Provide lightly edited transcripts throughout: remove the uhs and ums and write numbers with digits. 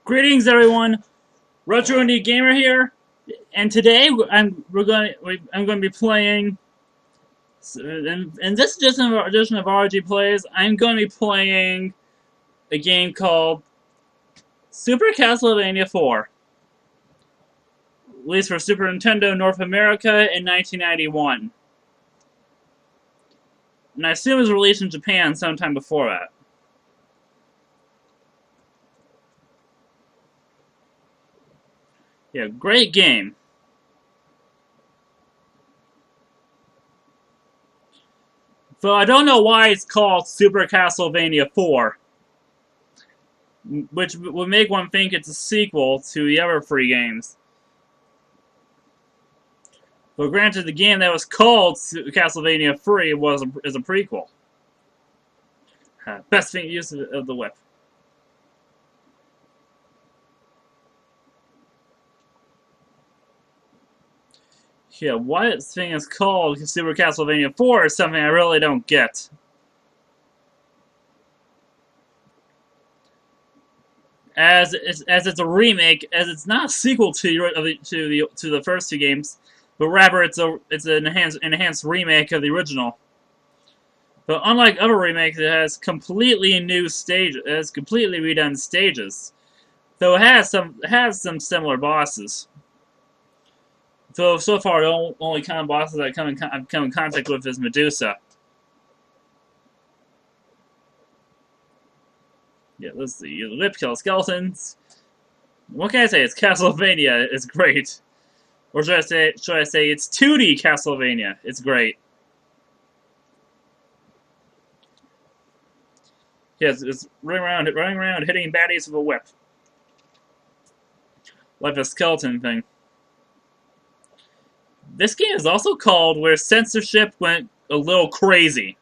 Greetings, everyone. RetroIndieGamer here, and today I'm going to be playing. In this edition of R.I.G plays, I'm going to be playing a game called Super Castlevania IV, released for Super Nintendo North America in 1991, and I assume it was released in Japan sometime before that. Yeah, great game. Though I don't know why it's called Super Castlevania IV, which would make one think it's a sequel to the other three games. But granted, the game that was called Castlevania III is a prequel. Best thing use of the whip. Yeah, why this thing is called Super Castlevania IV is something I really don't get. As it's a remake, as it's not a sequel to the first two games, but rather it's an enhanced remake of the original. But unlike other remakes, it has completely new stages. It has completely redone stages, though it has some similar bosses. So far, the only kind of bosses I've come in contact with is Medusa. Yeah, let's see. Lip kill skeletons. What can I say? It's Castlevania. It's great. Or should I say it's 2D Castlevania? It's great. Yes, it's running around, hitting baddies with a whip, like the skeleton thing. This game is also called Where Censorship Went a Little Crazy.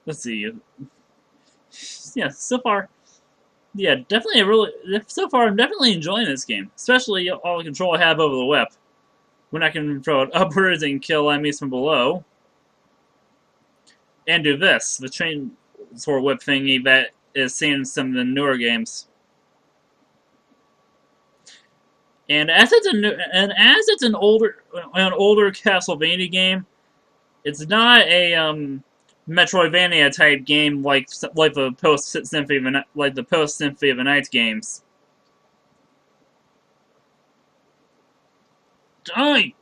Let's see. Yeah, so far, so far I'm definitely enjoying this game, especially all the control I have over the whip, when I can throw it upwards and kill enemies from below. And do this, the train sword whip thingy that is seen in some of the newer games. And as it's an older Castlevania game, it's not a Metroidvania type game like the post Symphony of the Night games. Die!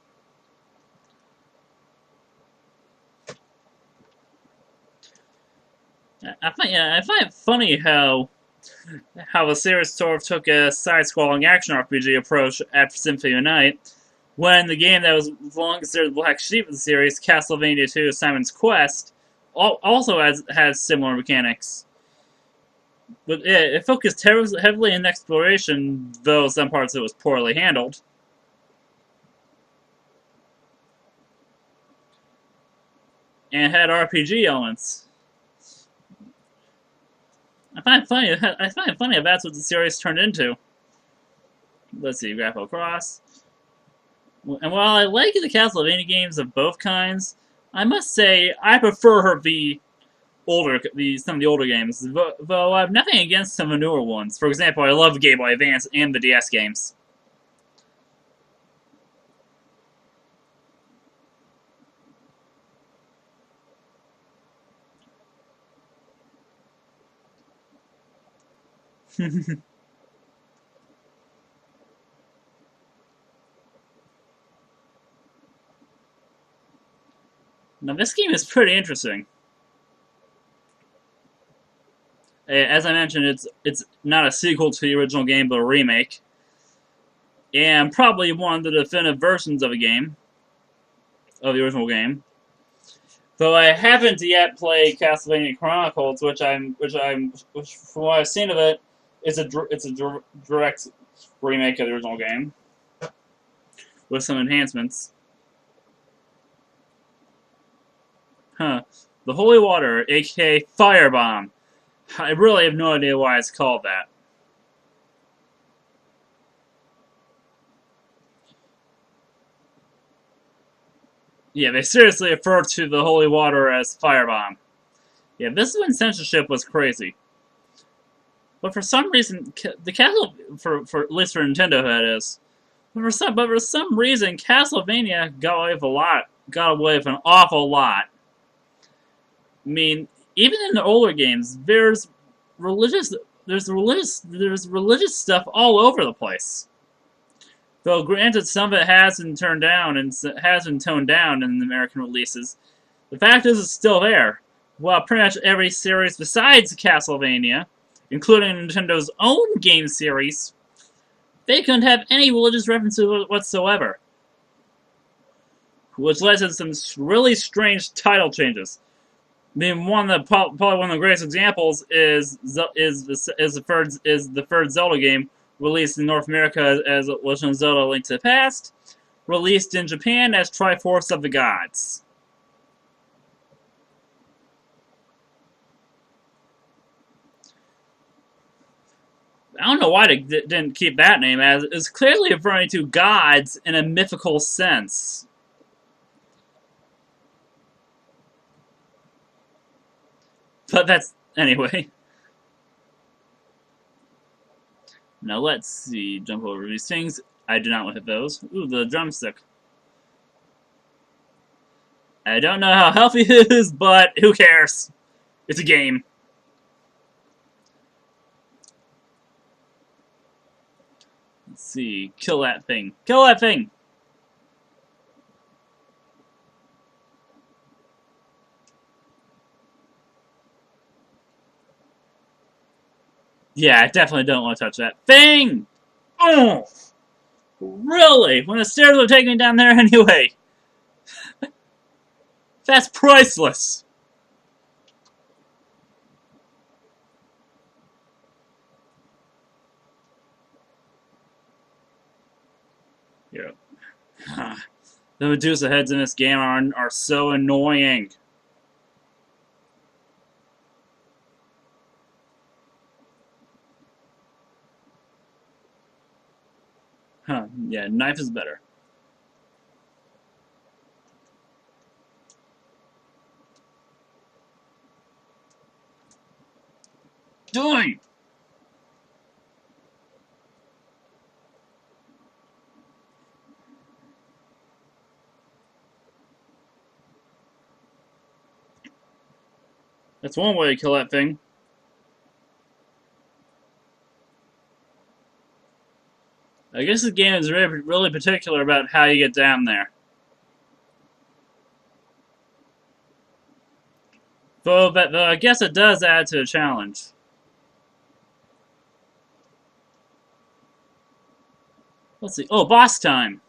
I find it funny how the series sort of took a side-scrolling action RPG approach after Symphony of the Night, when the game that was long considered the black sheep of the series, Castlevania II: Simon's Quest, also has similar mechanics. But it focused heavily in exploration, though some parts of it was poorly handled. And it had RPG elements. I find it funny if that's what the series turned into. Let's see, grapple across. And while I like the Castlevania games of both kinds, I must say I prefer some of the older games. Though I have nothing against some of the newer ones. For example, I love Game Boy Advance and the DS games. Now this game is pretty interesting. As I mentioned, it's not a sequel to the original game, but a remake, and probably one of the definitive versions of the original game. Though I haven't yet played Castlevania Chronicles, which from what I've seen of it, it's a direct remake of the original game with some enhancements. Huh. The Holy Water, aka Firebomb. I really have no idea why it's called that. Yeah, they seriously refer to the holy water as firebomb. Yeah, this is when censorship was crazy. But for some reason, the Castle for at least for Nintendo that is. But for some reason, Castlevania got away with a lot. Got away with an awful lot. I mean, even in the older games, religious there's religious stuff all over the place. Though granted, some of it has been turned down and has been toned down in the American releases, the fact is it's still there. Well, pretty much every series besides Castlevania, including Nintendo's own game series, they couldn't have any religious references whatsoever, which led to some really strange title changes. I mean, probably one of the greatest examples is the third Zelda game released in North America as Legend of Zelda: Link to the Past, released in Japan as Triforce of the Gods. I don't know why they didn't keep that name, as it's clearly referring to gods in a mythical sense. But that's anyway. Now let's see. Jump over these things. I do not look at those. Ooh, the drumstick. I don't know how healthy it is, but who cares? It's a game. Let's see. Kill that thing. Kill that thing! Yeah, I definitely don't want to touch that thing! Oh! Really? When the stairs were taking me down there anyway? That's priceless! Yeah. The Medusa heads in this game are so annoying. Huh, yeah, knife is better. Die! That's one way to kill that thing. I guess the game is really particular about how you get down there. Though I guess it does add to the challenge. Let's see. Oh, boss time!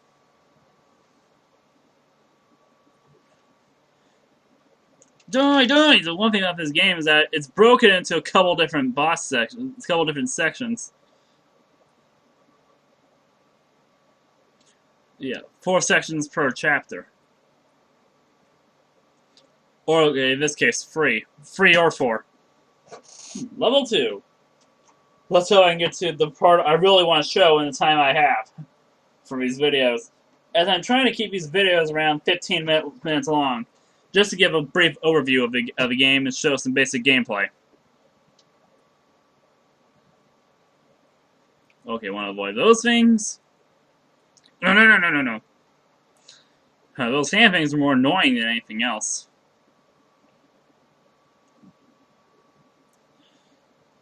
Die, die! The one thing about this game is that it's broken into a couple different boss sections, a couple different sections. Yeah, 4 sections per chapter. Or, okay, in this case, 3. 3 or 4. Level 2. Let's hope I can get to the part I really want to show in the time I have for these videos. As I'm trying to keep these videos around 15 minutes long, just to give a brief overview of the game and show some basic gameplay. Okay, want to avoid those things. No. Those hand things are more annoying than anything else.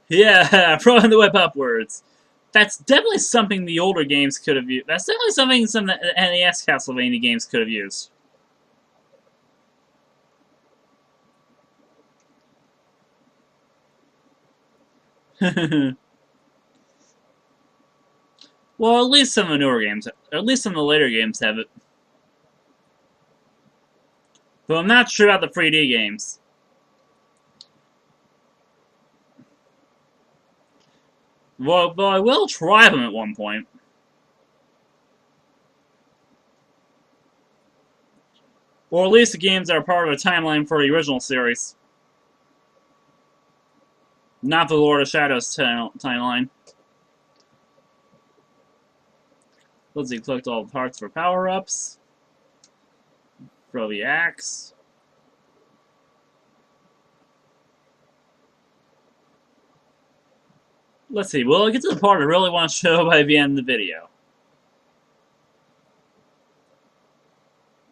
Yeah, throwing the whip upwards. That's definitely something the older games could have used. That's definitely something some of the NES Castlevania games could have used. Well, at least some of the newer games, at least some of the later games have it. Though I'm not sure about the 3D games. Well, I will try them at one point. Or at least the games that are part of the timeline for the original series. Not the Lord of Shadows timeline. Let's see, collect all the parts for power-ups. Throw the axe. Let's see, will I get to the part I really want to show by the end of the video?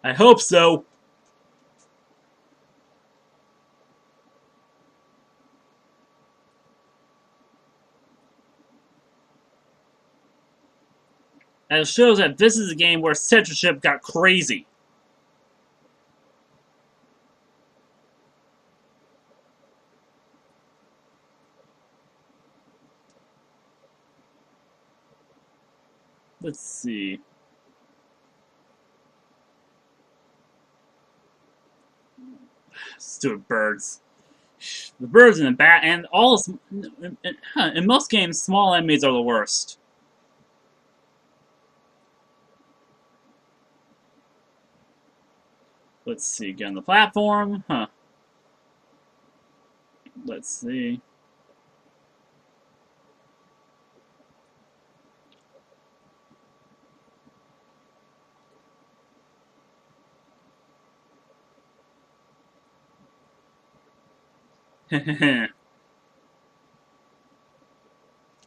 I hope so. And it shows that this is a game where censorship got crazy. Let's see. Stupid birds. The birds and the bat and all. In most games, small enemies are the worst. Let's see. Get on the platform. Huh. Let's see.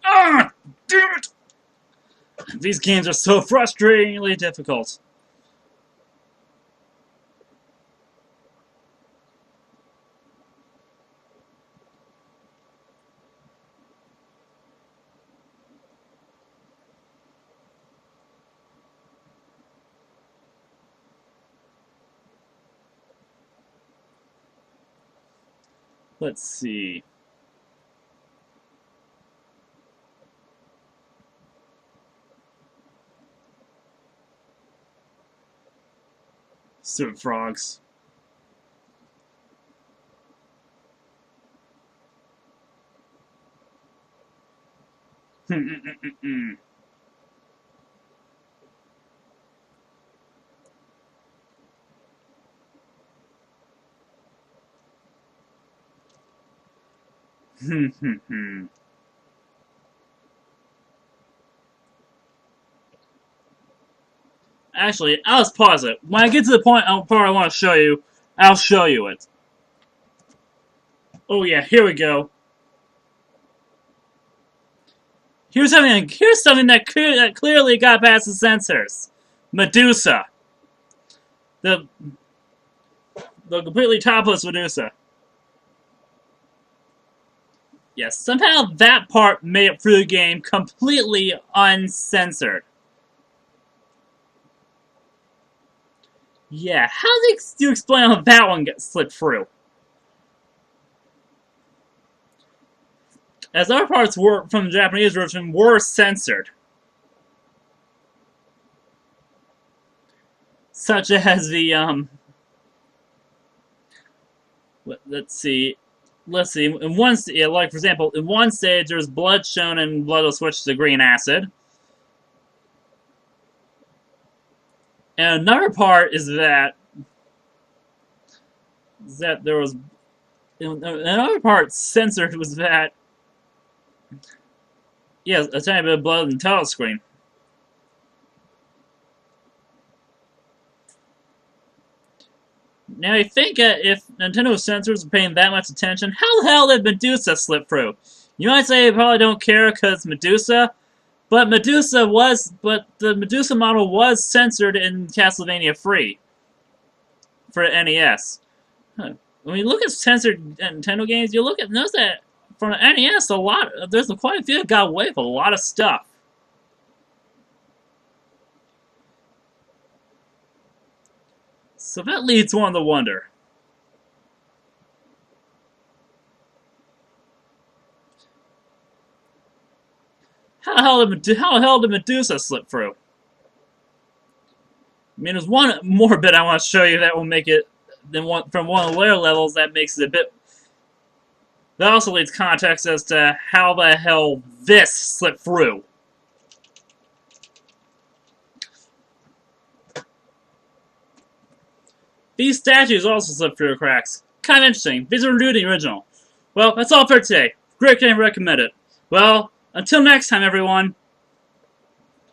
Ah! Damn it! These games are so frustratingly difficult. Let's see. Stupid frogs. Actually, I'll just pause it. When I get to the part I want to show you, I'll show you it. Oh yeah, here we go. Here's something that clearly got past the censors. Medusa. The completely topless Medusa. Yes, somehow that part made it through the game completely uncensored. Yeah, how do you explain how that one got slipped through? As other parts were from the Japanese version were censored. Such as the let's see. In one, like for example, in one stage there's blood shown and blood will switch to green acid. And another part is that there was another part censored was that yes, a tiny bit of blood in the title screen. Now, you think if Nintendo censors were paying that much attention, how the hell did Medusa slip through? You might say they probably don't care because Medusa, but the Medusa model was censored in Castlevania III for NES. Huh. When you look at censored Nintendo games, you notice that from the NES, there's quite a few that got away with a lot of stuff. So that leads one to wonder. How the hell did Medusa slip through? I mean, there's one more bit I want to show you that will make it from one of the layer levels that makes it a bit. That also leads context as to how the hell this slipped through. These statues also slip through the cracks. Kind of interesting. These are new to the original. Well, that's all for today. Great game, recommend it. Well, until next time, everyone.